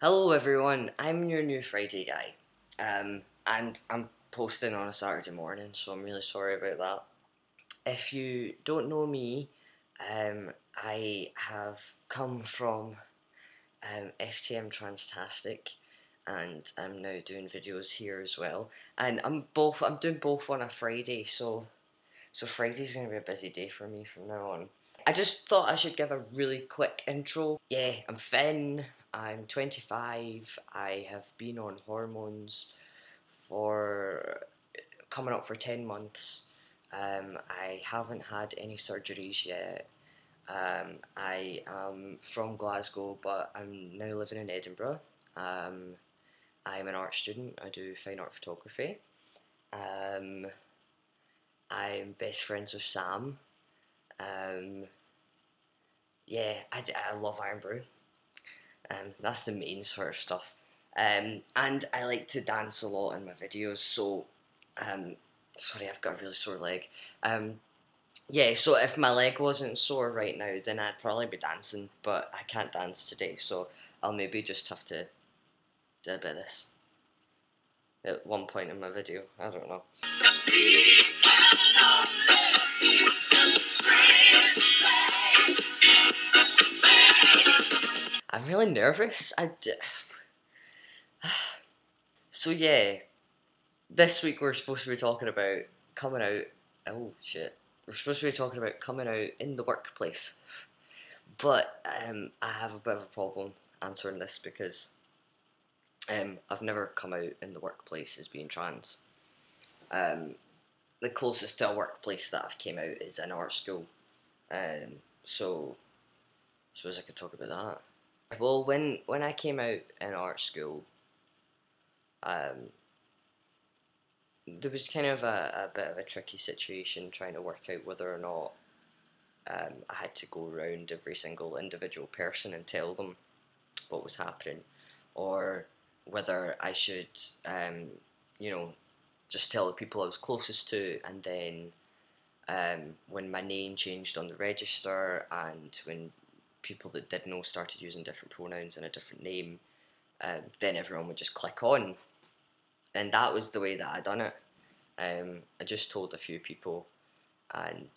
Hello everyone, I'm your new Friday guy, and I'm posting on a Saturday morning, so I'm really sorry about that. If you don't know me, I have come from FTM Transtastic, and I'm now doing videos here as well. And I'm doing both on a Friday, so Friday's gonna be a busy day for me from now on. I just thought I should give a really quick intro. Yeah, I'm Finn, I'm 25, I have been on hormones for coming up for 10 months. I haven't had any surgeries yet. I am from Glasgow, but I'm now living in Edinburgh. I'm an art student, I do fine art photography. Um, I'm best friends with Sam. Um, yeah, I love Iron Brew. That's the main sort of stuff. And I like to dance a lot in my videos, so um, sorry, I've got a really sore leg. Yeah, so if my leg wasn't sore right now, then I'd probably be dancing, but I can't dance today, so I'll maybe just have to do a bit of this at one point in my video. I don't know. I'm really nervous. So yeah, this week we're supposed to be talking about coming out. Oh shit. We're supposed to be talking about coming out in the workplace. But I have a bit of a problem answering this because I've never come out in the workplace as being trans. Um, the closest to a workplace that I've came out is in art school. So I suppose I could talk about that. Well, when I came out in art school, um, there was kind of a bit of a tricky situation trying to work out whether or not I had to go around every single individual person and tell them what was happening, or whether I should, you know, just tell the people I was closest to, and then when my name changed on the register, and when people that did know started using different pronouns and a different name, then everyone would just click on, and that was the way that I done it. I just told a few people, and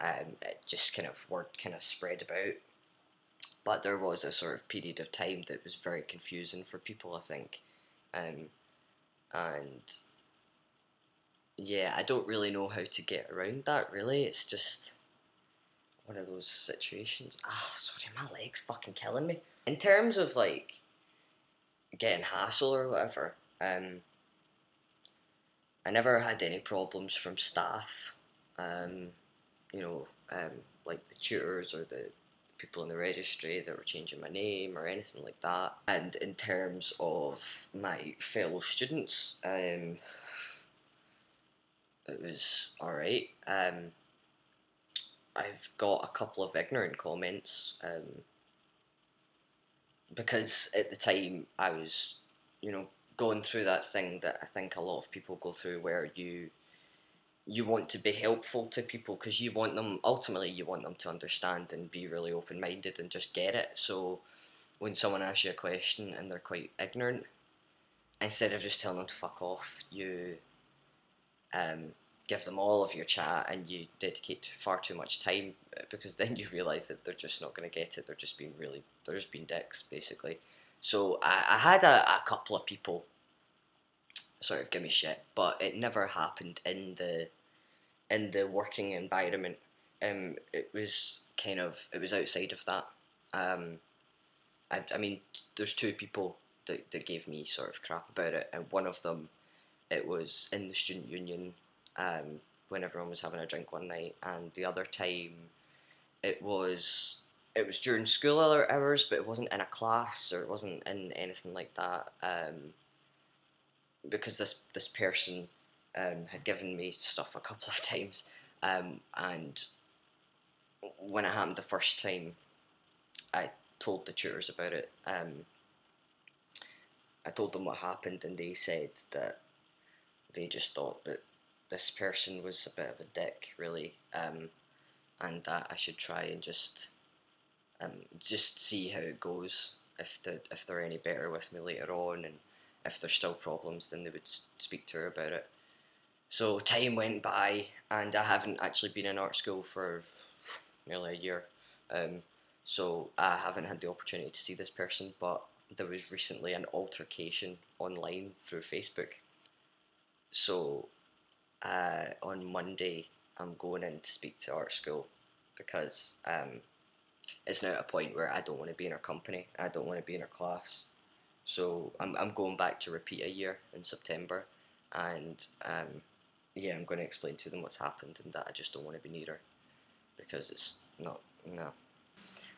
it just kind of word kind of spread about. But there was a sort of period of time that was very confusing for people, I think, and yeah, I don't really know how to get around that. Really, it's just one of those situations. Sorry, my leg's fucking killing me. In terms of like getting hassle or whatever, I never had any problems from staff. Um, you know, like the tutors or the people in the registry that were changing my name or anything like that. And in terms of my fellow students, it was alright. I've got a couple of ignorant comments because at the time I was, going through that thing that I think a lot of people go through, where you want to be helpful to people because you want them, ultimately you want them to understand and be really open-minded and just get it. So when someone asks you a question and they're quite ignorant, instead of just telling them to fuck off, you give them all of your chat and you dedicate far too much time, because then you realise that they're just not going to get it. They're just being dicks, basically. So I had a couple of people sort of give me shit, but it never happened in the working environment. It was outside of that. I mean, there's two people that gave me sort of crap about it, and one of them, it was in the student union, when everyone was having a drink one night, and the other time, it was during school hours, but it wasn't in a class or it wasn't in anything like that. Because this person had given me stuff a couple of times, and when it happened the first time, I told the tutors about it. I told them what happened, and they said that they just thought that this person was a bit of a dick, really, and that I should try and just see how it goes. if they're any better with me later on, and if there's still problems, then they would speak to her about it. So time went by, and I haven't actually been in art school for nearly a year. So I haven't had the opportunity to see this person, but there was recently an altercation online through Facebook. So on Monday, I'm going in to speak to art school because it's now at a point where I don't want to be in her company. I don't want to be in her class. So I'm going back to repeat a year in September, and yeah, I'm going to explain to them what's happened and that I just don't want to be near her because it's not, no.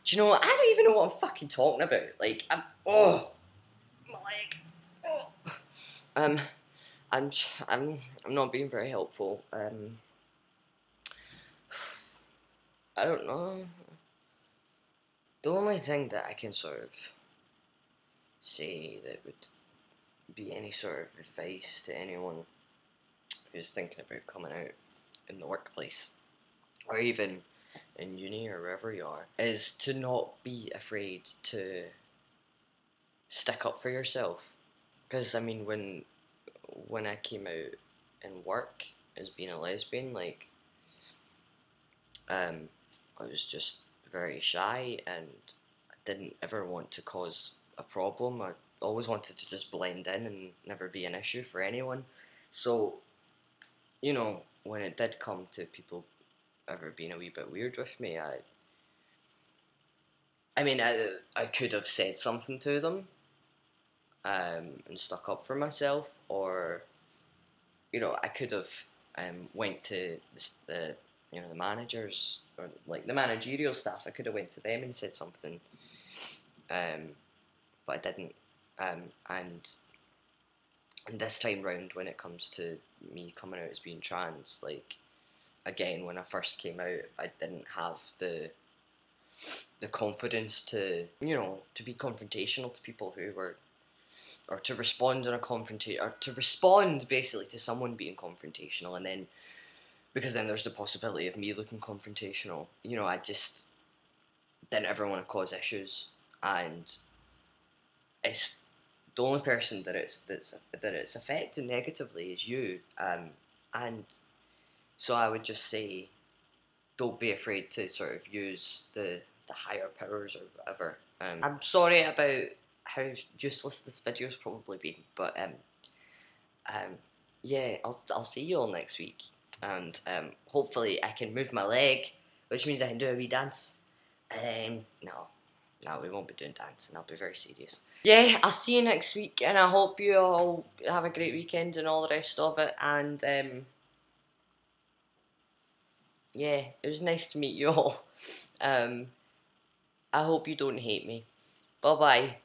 Do you know what? I don't even know what I'm fucking talking about. Like, oh, my leg. Oh. I'm not being very helpful. I don't know. The only thing that I can sort of say that would be any sort of advice to anyone who's thinking about coming out in the workplace, or even in uni or wherever you are, is to not be afraid to stick up for yourself. Because I mean, when I came out in work as being a lesbian, like, I was just very shy and I didn't ever want to cause a problem. I always wanted to just blend in and never be an issue for anyone. So, you know, when it did come to people ever being a wee bit weird with me, I could have said something to them, and stuck up for myself, or, you know, I could have went to the you know, the managers, or like the managerial staff. I could have went to them and said something, but I didn't. And this time round, when it comes to me coming out as being trans, like, again, when I first came out, I didn't have the confidence to, you know, to be confrontational to people who were, or to respond in a confrontation, or to respond basically to someone being confrontational, and then, because then there's the possibility of me looking confrontational. You know, I just didn't ever want to cause issues, and it's the only person that it's affecting negatively is you. And so I would just say, don't be afraid to sort of use the higher powers or whatever. I'm sorry about how useless this video's probably been, but yeah, I'll see you all next week, and hopefully I can move my leg, which means I can do a wee dance. No, we won't be doing dancing. I'll be very serious. Yeah, I'll see you next week, and I hope you all have a great weekend and all the rest of it. And yeah, it was nice to meet you all. I hope you don't hate me. Bye bye.